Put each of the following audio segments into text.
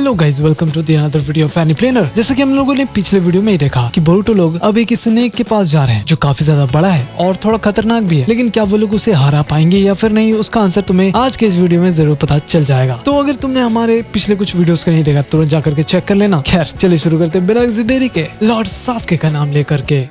Hello guys, welcome to the another video of any planner. जैसा कि हम लोगों ने पिछले वीडियो में ही देखा कि बोरुटो लोग अब एक स्नेक के पास जा रहे हैं जो काफी ज्यादा बड़ा है और थोड़ा खतरनाक भी है। लेकिन क्या वो लोग उसे हरा पाएंगे या फिर नहीं, उसका आंसर तुम्हें आज के इस वीडियो में जरूर पता चल जाएगा। तो अगर तुमने हमारे पिछले कुछ वीडियोस को नहीं देखा तुरंत जाकर के चेक कर लेना। खैर चलिए शुरू करते बिना किसी देरी के लॉर्ड सास्के का नाम लेकर के।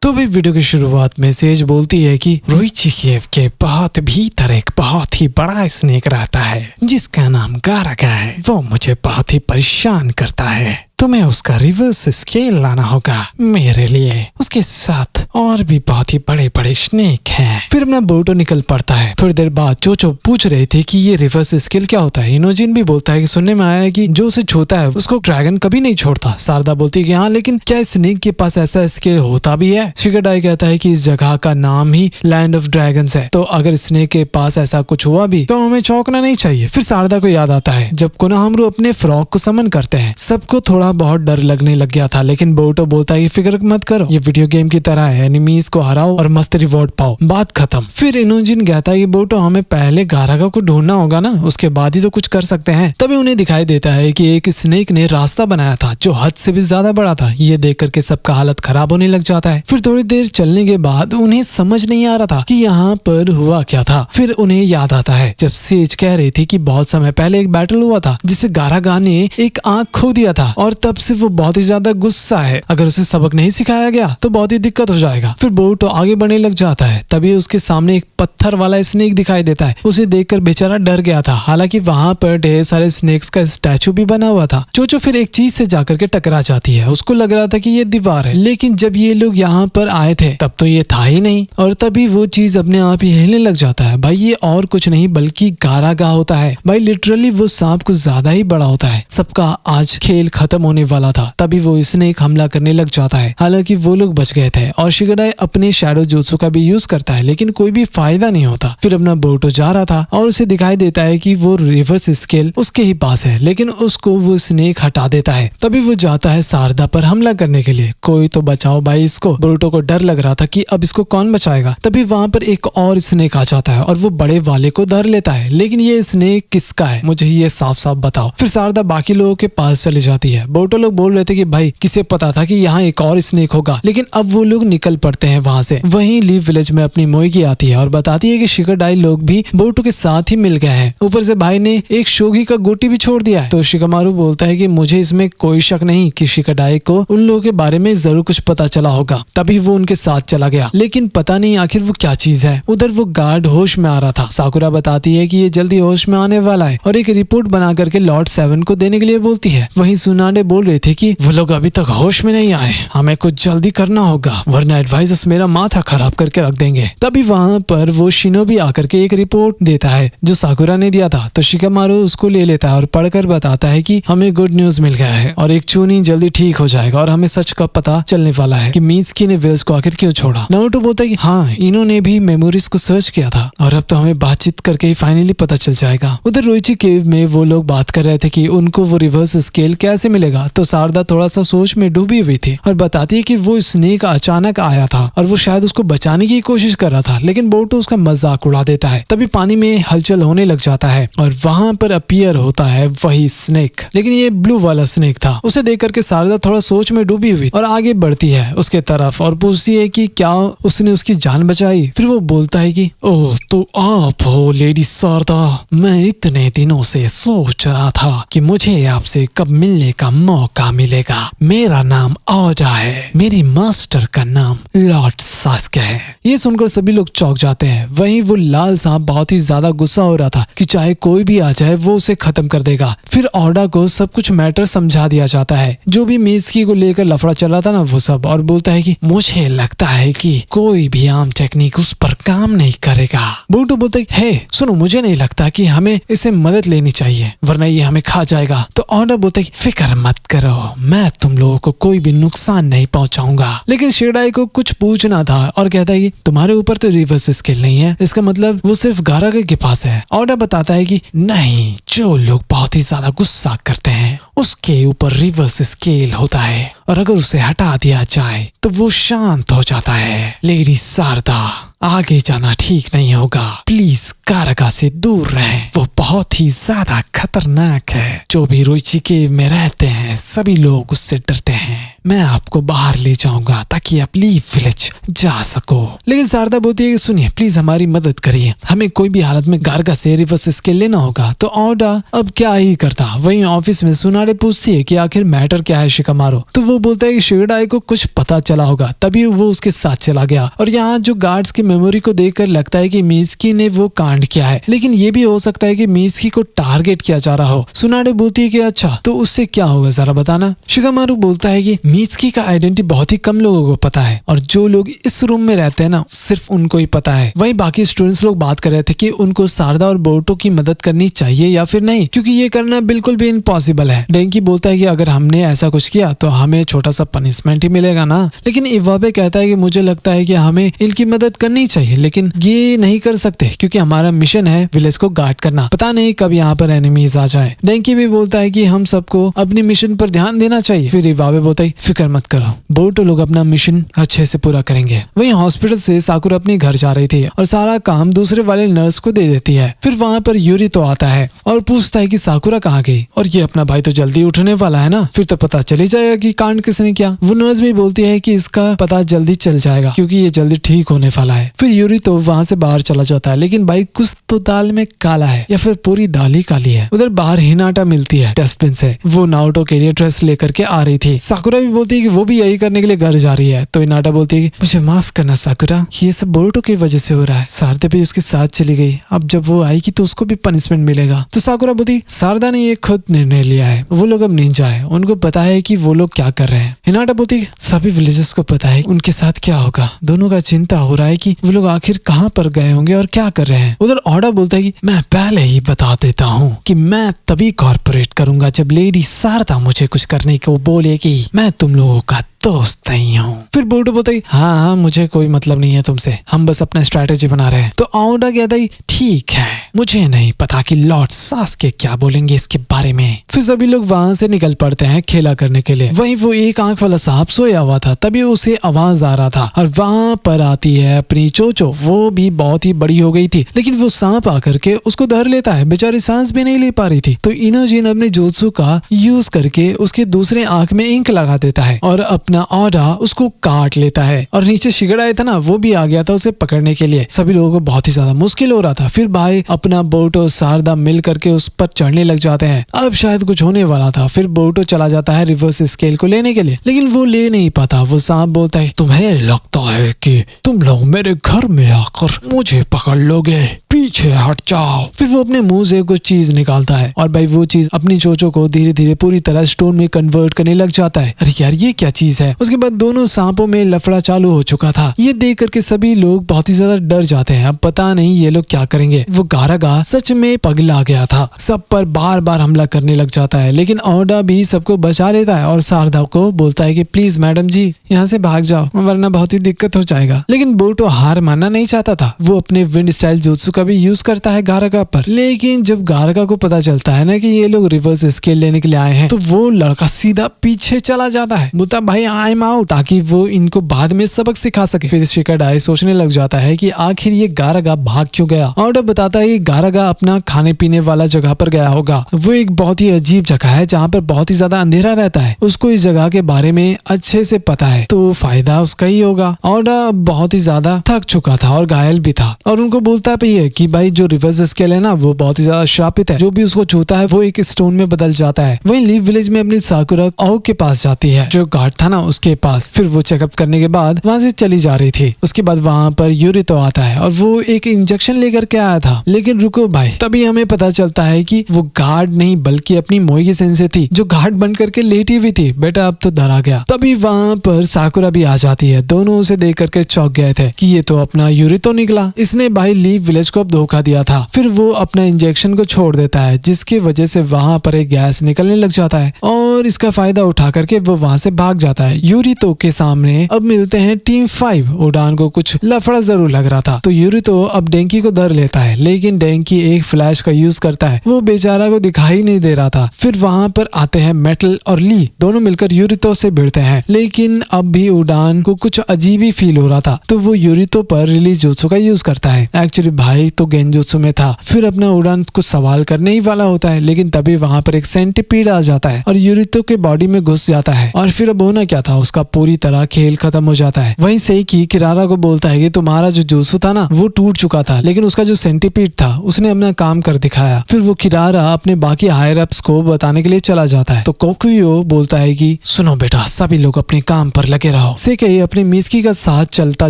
तो भी वीडियो की शुरुआत में सेज बोलती है कि रोइची केव के बहुत भीतर एक बहुत ही बड़ा स्नेक रहता है जिसका नाम गारागा है। वो मुझे बहुत ही परेशान करता है। तुम्हें उसका रिवर्स स्केल लाना होगा मेरे लिए। उसके साथ और भी बहुत ही बड़े बड़े स्नेक हैं। फिर अपना बोरुटो निकल पड़ता है। थोड़ी देर बाद चोचो पूछ रहे थे कि ये रिवर्स स्केल क्या होता है। इनोजिन भी बोलता है कि सुनने में आया है कि जो उसे छूता है उसको ड्रैगन कभी नहीं छोड़ता। शारदा बोलती है कि हाँ, लेकिन क्या स्नेक के पास ऐसा स्केल होता भी है? शिगाडाई कहता है कि इस जगह का नाम ही लैंड ऑफ ड्रैगन्स है, तो अगर स्नेक के पास ऐसा कुछ हुआ भी तो हमें चौंकना नहीं चाहिए। फिर शारदा को याद आता है जब कोनोहामारू अपने फ्रॉग को समन करते हैं। सबको थोड़ा बहुत डर लगने लग गया था, लेकिन बोरुटो बोलता है फिक्र मत करो, ये वीडियो गेम की तरह है, एनिमीज को हराओ और मस्त रिवॉर्ड पाओ, बात खत्म। फिर इनोजिन कहता है कि बोरुटो हमें पहले गारागा को ढूंढना होगा ना, उसके बाद ही तो कुछ कर सकते हैं। तभी उन्हें दिखाई देता है कि एक स्नेक ने रास्ता बनाया था जो हद से भी ज्यादा बड़ा था। ये देख करके सबका हालत खराब होने लग जाता है। फिर थोड़ी देर चलने के बाद उन्हें समझ नहीं आ रहा था कि यहाँ पर हुआ क्या था। फिर उन्हें याद आता है जब सेज कह रही थी कि बहुत समय पहले एक बैटल हुआ था जिसे गारागा ने एक आंख खो दिया था और तब से वो बहुत ही ज्यादा गुस्सा है। अगर उसे सबक नहीं सिखाया गया तो बहुत ही दिक्कत हो जाएगा। फिर बोरुटो आगे बढ़ने लग जाता है। तभी उसके सामने एक पत्थर वाला स्नेक दिखाई देता है। उसे देखकर बेचारा डर गया था। हालांकि वहां पर ढेर सारे स्नेक्स का स्टैचू भी बना हुआ था। चोचो फिर एक चीज से जाकर के टकरा जाती है। उसको लग रहा था कि ये दीवार है, लेकिन जब ये लोग यहाँ पर आए थे तब तो ये था ही नहीं। और तभी वो चीज अपने आप ही हिलने लग जाता है। भाई ये और कुछ नहीं बल्कि गारागा होता है। भाई लिटरली वो सांप कुछ ज्यादा ही बड़ा होता है। सबका आज खेल खत्म होने वाला था। तभी वो स्नेक हमला करने लग जाता है। हालांकि वो लोग बच गए थे और शिगाडाई अपने शैडो जुत्सु का भी यूज करता है, लेकिन कोई भी फायदा नहीं होता। फिर अपना बोरुटो जा रहा था और उसे दिखाई देता है कि वो रिवर्स स्केल उसके ही पास है, लेकिन उसको वो स्नेक हटा देता है। तभी वो जाता है शारदा पर हमला करने के लिए। कोई तो बचाओ भाई इसको। बोरुटो को डर लग रहा था कि अब इसको कौन बचाएगा। तभी वहां पर एक और स्नेक आ जाता है और वो बड़े वाले को धर लेता है। लेकिन ये स्नेक किसका है मुझे ये साफ साफ बताओ। फिर शारदा बाकी लोगों के पास चली जाती है। बोरुटो लोग बोल रहे थे कि भाई किसे पता था कि यहाँ एक और स्नेक होगा, लेकिन अब वो लोग निकल पड़ते हैं वहां से। वहीं लीव विलेज में अपनी मोइगी आती है और बताती है कि शिगाडाई लोग भी बोरुटो के साथ ही मिल गए हैं। ऊपर से भाई ने एक शोगी का गोटी भी छोड़ दिया है। तो शिगामारू बोलता है कि मुझे इसमें कोई शक नहीं कि शिगाडाई को उन लोगों के बारे में जरूर कुछ पता चला होगा। तभी वो उनके साथ चला गया, लेकिन पता नहीं आखिर वो क्या चीज है। उधर वो गार्ड होश में आ रहा था। साकुरा बताती है कि ये जल्दी होश में आने वाला है और एक रिपोर्ट बना करके लॉर्ड 7 को देने के लिए बोलती है। वहीं सुनाडे बोल रहे थे कि वो लोग अभी तक होश में नहीं आए, हमें कुछ जल्दी करना होगा वरना एडवाइजर्स मेरा माथा खराब करके रख देंगे। तभी वहां पर वो शिनोबी आकर के एक रिपोर्ट देता है जो साकुरा ने दिया था। तो शिगामारू उसको ले लेता है और पढ़कर बताता है कि हमें गुड न्यूज मिल गया है और एक चूनी जल्दी ठीक हो जाएगा और हमें सच का पता चलने वाला है कि मीत्सुकी ने विल्स को आखिर क्यों छोड़ा। नारुतो बोलता है कि हाँ, इन्होंने भी मेमोरीज को सर्च किया था और अब तो हमें बातचीत करके ही फाइनली पता चल जाएगा। उधर रोइची केव में वो लोग बात कर रहे थे कि उनको वो रिवर्स स्केल कैसे मिलेगा। तो शारदा थोड़ा सा सोच में डूबी हुई थी और बताती है कि वो स्नेक अचानक आया था और वो शायद उसको बचाने की कोशिश कर रहा था, लेकिन बोरुटो उसका मजाक उड़ा देता है। तभी पानी में हलचल होने लग जाता है और वहां पर अपीयर होता है वही स्नेक, लेकिन ये ब्लू वाला स्नेक था। उसे देख करके शारदा थोड़ा सोच में डूबी हुई और आगे बढ़ती है उसके तरफ और पूछती है कि क्या उसने उसकी जान बचाई। फिर वो बोलता है कि ओह तो आप हो लेडी शारदा, मैं इतने दिनों से सोच रहा था कि मुझे आपसे कब मिलने का मौका मिलेगा। मेरा नाम ओजा है, मेरी मास्टर का नाम लॉर्ड सास्के है। ये सुनकर सभी लोग चौंक जाते हैं। वहीं वो लाल सांप बहुत ही ज्यादा गुस्सा हो रहा था कि चाहे कोई भी आ जाए वो उसे खत्म कर देगा। फिर ओडा को सब कुछ मैटर समझा दिया जाता है, जो भी मीत्सुकी को लेकर लफड़ा चला था ना वो सब, और बोलता है कि मुझे लगता है कि कोई भी आम टेक्निक उस पर काम नहीं करेगा। बोरुटो बोलता है हे सुनो, मुझे नहीं लगता कि हमें इसे मदद लेनी चाहिए वरना ये हमें खा जाएगा। तो ओडा बोलता है फिक्र मत करो, मैं तुम लोगों को कोई भी नुकसान नहीं पहुंचाऊंगा। लेकिन शिगाडाई को कुछ पूछना था और कहता है कि तुम्हारे ऊपर तो रिवर्स स्केल नहीं है, इसका मतलब वो सिर्फ गारागा के पास है। ओडा बताता है कि नहीं, जो लोग बहुत ही ज्यादा गुस्सा करते हैं उसके ऊपर रिवर्स स्केल होता है और अगर उसे हटा दिया जाए तो वो शांत हो जाता है। लेडी शारदा, आगे जाना ठीक नहीं होगा, प्लीज कारगा से दूर रहें, वो बहुत ही ज्यादा खतरनाक है। जो भी रोइची केव में रहते हैं सभी लोग उससे डरते हैं। मैं आपको बाहर ले जाऊंगा ताकि आप लीव विलेज जा सको। लेकिन शारदा बोलती है कि सुनिए प्लीज हमारी मदद करिए, हमें कोई भी हालत में कारगा से रिवर्स स्केल लेना होगा। तो ओडा अब क्या ही करता। वहीं ऑफिस में सुनाडे पूछती है कि आखिर मैटर क्या है शिकामारू। तो वो बोलता है कि शिगेडाई को कुछ पता चला होगा, तभी वो उसके साथ चला गया। और यहाँ जो गार्ड्स की मेमोरी को देखकर लगता है कि मित्सुकी ने वो कांड किया है, लेकिन ये भी हो सकता है कि मित्सुकी को टारगेट किया जा रहा हो। सुनाडे बोलती है कि अच्छा तो उससे क्या होगा जरा बताना। शिकामारू बोलता है कि मित्सुकी का आइडेंटिटी बहुत ही कम लोगों को पता है और जो लोग इस रूम में रहते हैं ना सिर्फ उनको ही पता है। वहीं बाकी स्टूडेंट्स लोग बात कर रहे थे कि उनको शारदा और बोरुतो की मदद करनी चाहिए या फिर नहीं, क्योंकि ये करना बिल्कुल भी इम्पॉसिबल है। डेंकी बोलता है कि अगर हमने ऐसा कुछ किया तो हमें छोटा सा पनिशमेंट ही मिलेगा ना। लेकिन इवाबे कहता है कि मुझे लगता है कि हमें इनकी मदद करनी चाहिए, लेकिन ये नहीं कर सकते क्योंकि हमारा मिशन है विलेज को गार्ड करना, पता नहीं कब यहाँ पर एनिमीज आ जाए। डेंकी भी बोलता है कि हम सबको अपने मिशन पर ध्यान देना चाहिए। फिर इवाबे बोलता है फिक्र मत करो, बोरुतो लोग अपना मिशन अच्छे से पूरा करेंगे। वहीं हॉस्पिटल से साकुरा अपने घर जा रही थी और सारा काम दूसरे वाले नर्स को दे देती है। फिर वहाँ पर यूरी तो आता है और पूछता है कि साकुरा कहाँ गई, और ये अपना भाई तो जल्दी उठने वाला है ना, फिर तो पता चल ही जाएगा कि कांड किसने किया। वो नर्स भी बोलती है कि इसका पता जल्दी चल जाएगा क्योंकि ये जल्दी ठीक होने वाला है। फिर यूरी तो वहाँ से बाहर चला जाता है, लेकिन भाई कुछ तो दाल में काला है या फिर पूरी दाल ही काली है। उधर बाहर हिनाटा मिलती है डस्टबिन से, वो नारुतो के लिए ड्रेस लेकर के आ रही थी। साकुरा भी बोलती है कि वो भी यही करने के लिए घर जा रही है। तो हिनाटा बोलती है कि मुझे माफ करना साकुरा, ये सब बोरुतो की वजह से हो रहा है, शारदा भी उसके साथ चली गई, अब जब वो आएगी तो उसको भी पनिशमेंट मिलेगा। तो साकुरा बोलती शारदा ने ये खुद निर्णय लिया है, वो लोग अब निंजा है, उनको पता है कि वो लोग क्या कर रहे हैं। हिनाटा बोलती सभी विलेजर्स को पता है उनके साथ क्या होगा, दोनों का चिंता हो रहा है कि वो लोग आखिर कहाँ पर गए होंगे और क्या कर रहे हैं। उधर ओडा बोलता है कि मैं पहले ही बता देता हूँ कि मैं तभी कॉर्पोरेट करूंगा जब लेडी शारदा मुझे कुछ करने को बोलेगी, मैं तुम लोगों का दोस्त नहीं हूँ। फिर बोरुतो बोलता है हाँ मुझे कोई मतलब नहीं है तुमसे, हम बस अपना स्ट्रैटेजी बना रहे हैं। तो ओडा कहता है ठीक है, मुझे नहीं पता कि लॉर्ड सासके क्या बोलेंगे इसके बारे में। फिर सभी लोग वहाँ से निकल पड़ते हैं खेला करने के लिए। वहीं वो एक आंख वाला सांप सोया हुआ था, तभी उसे आवाज आ रहा था और वहाँ पर आती है अपनी चोचो। वो भी बहुत ही बड़ी हो गई थी, लेकिन वो सांप आकर के उसको धर लेता है, बेचारी सांस भी नहीं ले पा रही थी। तो इनोजिन अपने जोत्सु का यूज करके उसके दूसरे आंख में इंक लगा देता है और अपना ओडा उसको काट लेता है। और नीचे शिगेडाई था ना, वो भी आ गया था उसे पकड़ने के लिए। सभी लोगों को बहुत ही ज्यादा मुश्किल हो रहा था। फिर भाई अपना बोरुतो शारदा मिल करके उस पर चढ़ने लग जाते हैं। अब शायद कुछ होने वाला था। फिर बोरुतो चला जाता है रिवर्स स्केल को लेने के लिए, लेकिन वो ले नहीं पाता। वो सांप बोलता है तुम्हें लगता है कि तुम लोग मेरे घर में आकर मुझे पकड़ लोगे, पीछे हट जाओ। फिर वो अपने मुंह से कुछ चीज निकालता है और भाई वो चीज अपनी चोचो को धीरे धीरे पूरी तरह स्टोन में कन्वर्ट करने लग जाता है। अरे यार ये क्या चीज है। उसके बाद दोनों सांपों में लफड़ा चालू हो चुका था। ये देख करके सभी लोग बहुत ही ज्यादा डर जाते हैं। अब पता नहीं ये लोग क्या करेंगे। वो गारागा सच में पगला गया था, सब पर बार बार हमला करने लग जाता है, लेकिन ओडा भी सबको बचा लेता है और शारदा को बोलता है कि प्लीज मैडम जी यहाँ से भाग जाओ वरना बहुत ही दिक्कत हो जाएगा। लेकिन बोरुतो हार मानना नहीं चाहता था। वो अपने विंड स्टाइल जोत्सु का भी यूज करता है गारागा पर। लेकिन जब गारागा को पता चलता है ना कि ये लोग रिवर्स स्केल लेने के लिए आए हैं, तो वो लड़का सीधा पीछे चला जाता है। बोलता भाई आई एम आउट, ताकि वो इनको बाद में सबक सिखा सके। फिर शिगेडाई सोचने लग जाता है कि आखिर ये गारागा भाग क्यों गया। ओडा बताता है कि गारागा अपना खाने पीने वाला जगह पर गया होगा। वो एक बहुत ही अजीब जगह है जहाँ पर बहुत ही ज्यादा अंधेरा रहता है। उसको इस जगह के बारे में अच्छे से पता है, तो फायदा उसका ही होगा। ओडा बहुत ही ज्यादा थक चुका था और घायल भी था और उनको बोलता भी है कि भाई जो रिवर्स स्केल है ना वो बहुत ही ज्यादा श्रापित है, जो भी उसको छूता है वो एक स्टोन में बदल जाता है। वहीं लीव विलेज में अपनी साकुरा आओ के पास जाती है, जो गार्ड था ना उसके पास। फिर वो चेकअप करने के बाद वहाँ से चली जा रही थी। उसके बाद वहाँ पर यूरी तो आता है और वो एक इंजेक्शन लेकर के आया था। लेकिन रुको भाई, तभी हमें पता चलता है कि वो गार्ड नहीं बल्कि अपनी मोई सेंसे थी, जो गार्ड बन करके लेटी हुई थी। बेटा अब तो डरा गया। तभी वहाँ पर साकुरा भी आ जाती है। दोनों उसे देख करके चौंक गए थे कि ये तो अपना यूरी तो निकला। इसने भाई लीव विलेज को अब धोखा दिया था। फिर वो अपना इंजेक्शन को छोड़ देता है, जिसकी वजह से वहाँ पर एक गैस निकलने लग जाता है और इसका फायदा उठा करके वो वहाँ से भाग जाता है। यूरितो के सामने अब मिलते हैं टीम 5। उडान को कुछ लफड़ा जरूर लग रहा था, तो यूरितो अब डेंकी को धर लेता है, लेकिन डेंकी एक फ्लैश का यूज करता है। वो बेचारा को दिखाई नहीं दे रहा था। फिर वहाँ पर आते हैं मेटल और ली, दोनों मिलकर यूरितो से भिड़ते हैं, लेकिन अब भी उडान को कुछ अजीब ही फील हो रहा था, तो वो यूरितो पर रिलीज जुत्सु का यूज करता है। एक्चुअली भाई तो गेंजुत्सु में था। फिर अपना उडान कुछ सवाल करने ही वाला होता है, लेकिन तभी वहाँ पर एक सेंटीपीड आ जाता है और यूरितो के बॉडी में घुस जाता है। और फिर अब होना क्या था, उसका पूरी तरह खेल खत्म हो जाता है। वहीं से की किरारा को बोलता है कि तुम्हारा जो जुत्सु था ना वो टूट चुका था, लेकिन उसका जो सेंटीपीड था उसने अपना काम कर दिखाया। फिर वो किरारा अपने बाकी हायर अप्स को बताने के लिए चला जाता है, तो कोकुयो बोलता है कि सुनो बेटा, सभी लोग अपने काम पर लगे रहो। सेकेई अपने मिस्की का साथ चलता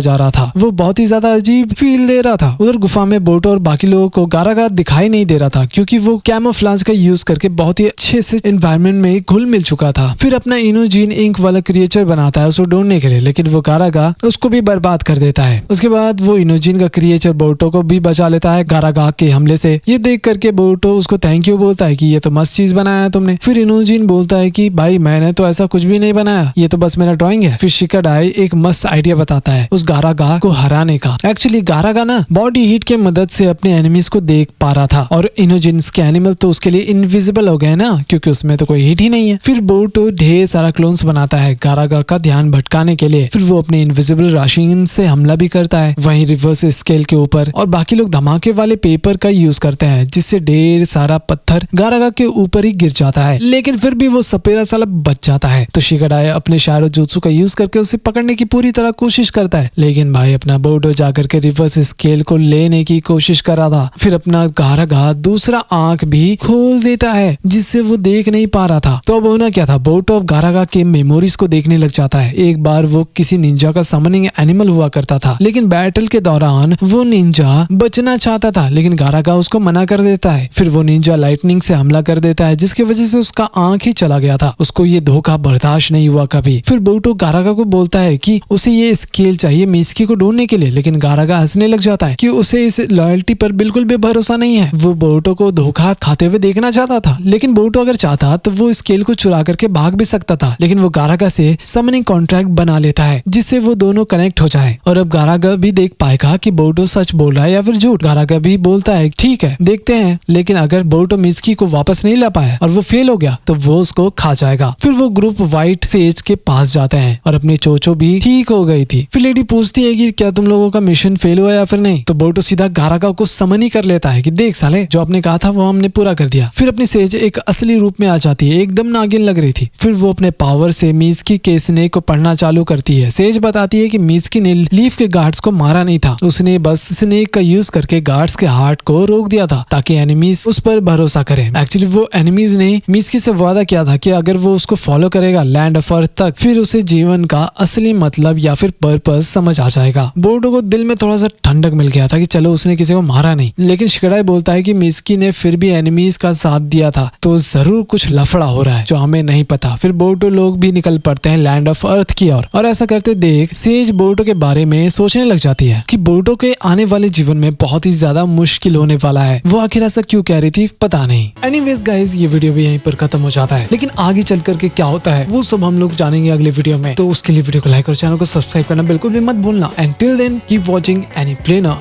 जा रहा था। वो बहुत ही ज्यादा अजीब फील दे रहा था। उधर गुफा में बोटो और बाकी लोगों को गारागा दिखाई नहीं दे रहा था, क्योंकि वो कैमोफ्लेज का यूज करके बहुत ही अच्छे से एनवायरनमेंट में घुल मिल चुका था। फिर अपना इनोजीन इंक वाला क्रिएचर बनाता है उसको ढूंढने के लिए, लेकिन वो गारागा उसको भी बर्बाद कर देता है। उसके बाद वो इनोजीन का क्रिएचर बोटो को भी बचा लेता है गारागा के हमले से। ये देख करके बोटो उसको थैंक यू बोलता है कि ये तो मस्त चीज बनाया है तुमने। फिर इनोजीन बोलता है कि भाई मैंने तो ऐसा कुछ भी नहीं बनाया, ये तो बस मेरा ड्राइंग है। फिर शिकाडाई एक मस्त आइडिया बताता है उस गारागा को हराने का। एक्चुअली गारागा ना बॉडी हीट के मदद से अपने एनिमीज को देख पा रहा था, और इनोजिन्स के एनिमल तो उसके लिए इनविजिबल हो गए ना, क्योंकि उसमें तो कोई हीट ही नहीं है। फिर बोटो ढेर सारा क्लोन्स बनाता है गारागा का ध्यान भटकाने के लिए। फिर वो अपने इनविजिबल राशिन से हमला भी करता है वहीं रिवर्स स्केल के ऊपर, और बाकी लोग धमाके वाले पेपर का यूज करते हैं, जिससे ढेर सारा पत्थर गारागा के ऊपर ही गिर जाता है, लेकिन फिर भी वो सपेरा साला बच जाता है। तो शिकाडाई अपने शैडो जुत्सु का यूज करके उसे पकड़ने की पूरी तरह कोशिश करता है, लेकिन भाई अपना बोटो जाकर के रिवर्स स्केल को लेने की कोशिश कर रहा था। फिर अपना गारागा दूसरा आंख भी खोल देता है, जिससे वो देख नहीं पा रहा था। तो अब होना क्या था, बोटो अब गारागा के मेमोरीज को देखने लग जाता है। एक बार वो किसी निंजा का समनिंग एनिमल हुआ करता था, लेकिन बैटल के दौरान वो निंजा बचना चाहता था, लेकिन गारागा उसको मना कर देता है। फिर वो निंजा लाइटनिंग से हमला कर देता है, जिसकी वजह से उसका आंख ही चला गया था। उसको ये धोखा बर्दाश्त नहीं हुआ कभी। फिर बोटो गारागा को बोलता है कि उसे ये स्केल चाहिए मिस्की को ढूंढने के लिए, लेकिन गारागा हंसने लग जाता है कि उसे इस लॉयल्टी पर बिल्कुल भी भरोसा नहीं है। वो बोटो को धोखा खाते हुए देखना चाहता था, लेकिन बोटो अगर चाहता तो वो स्केल को चुरा करके भाग भी सकता था, लेकिन वो गारागा से समनिंग कॉन्ट्रैक्ट बना लेता है, जिससे वो दोनों कनेक्ट हो जाए। और अब गारागा भी देख पाएगा कि बोटो सच बोल रहा है या फिर झूठ। गारागा भी बोलता है ठीक है देखते हैं, लेकिन अगर बोटो मिस्की को वापस नहीं ला पाया और वो फेल हो गया तो वो उसको खा जाएगा। फिर वो ग्रुप व्हाइट सेज के पास जाते हैं और अपनी चोचो भी ठीक हो गई थी। फिर लेडी पूछती है कि क्या तुम लोगों का मिशन फेल हुआ या फिर नहीं, तो बोटो सीधा गारागा को समन ही कर लेता है कि देख साले जो आपने कहा था वो हमने पूरा कर दिया। फिर अपनी सेज एक असली रूप में आ जाती है, एकदम नागिन लग रही थी। फिर वो अपने पावर से मिस्की के स्नेक को पढ़ना चालू करती है। सेज बताती है कि मिस्की ने लीफ के गार्ड्स को मारा नहीं था, उसने बस स्नेक का यूज करके गार्ड्स के हार्ट को रोक दिया था ताकि एनिमीज उस पर भरोसा करें। एक्चुअली वो एनिमीज ने मिस्की से वादा किया था कि अगर वो उसको फॉलो करेगा लैंड ऑफ अर्थ तक, फिर उसे जीवन का असली मतलब या फिर पर्पस समझ आ जाएगा। बोटो को दिल में थोड़ा सा ठंडक मिल गया था कि चलो उसने किसी को मारा नहीं, लेकिन शिकाडाई बोलता है कि मिस्की ने फिर भी एनिमीज का साथ दिया था, तो जरूर कुछ लफड़ा हो रहा है जो हमें नहीं पता। फिर बोटो लोग भी निकल पड़ते हैं लैंड ऑफ अर्थ की ओर, और ऐसा करते देख सेज बोटो के बारे में सोचने लग जाती है कि बोटो के आने वाले जीवन में बहुत ही ज्यादा मुश्किल होने वाला है। वो आखिर ऐसा क्यों कह रही थी पता नहीं। एनीवेज गाइस, ये वीडियो भी यहीं पर खत्म हो जाता है, लेकिन आगे चल करके क्या होता है वो सब हम लोग जानेंगे अगले वीडियो में। तो उसके लिए वीडियो को लाइक और चैनल को सब्सक्राइब करना बिल्कुल भी मत भूलना। And till then keep watching एनीप्लेनर।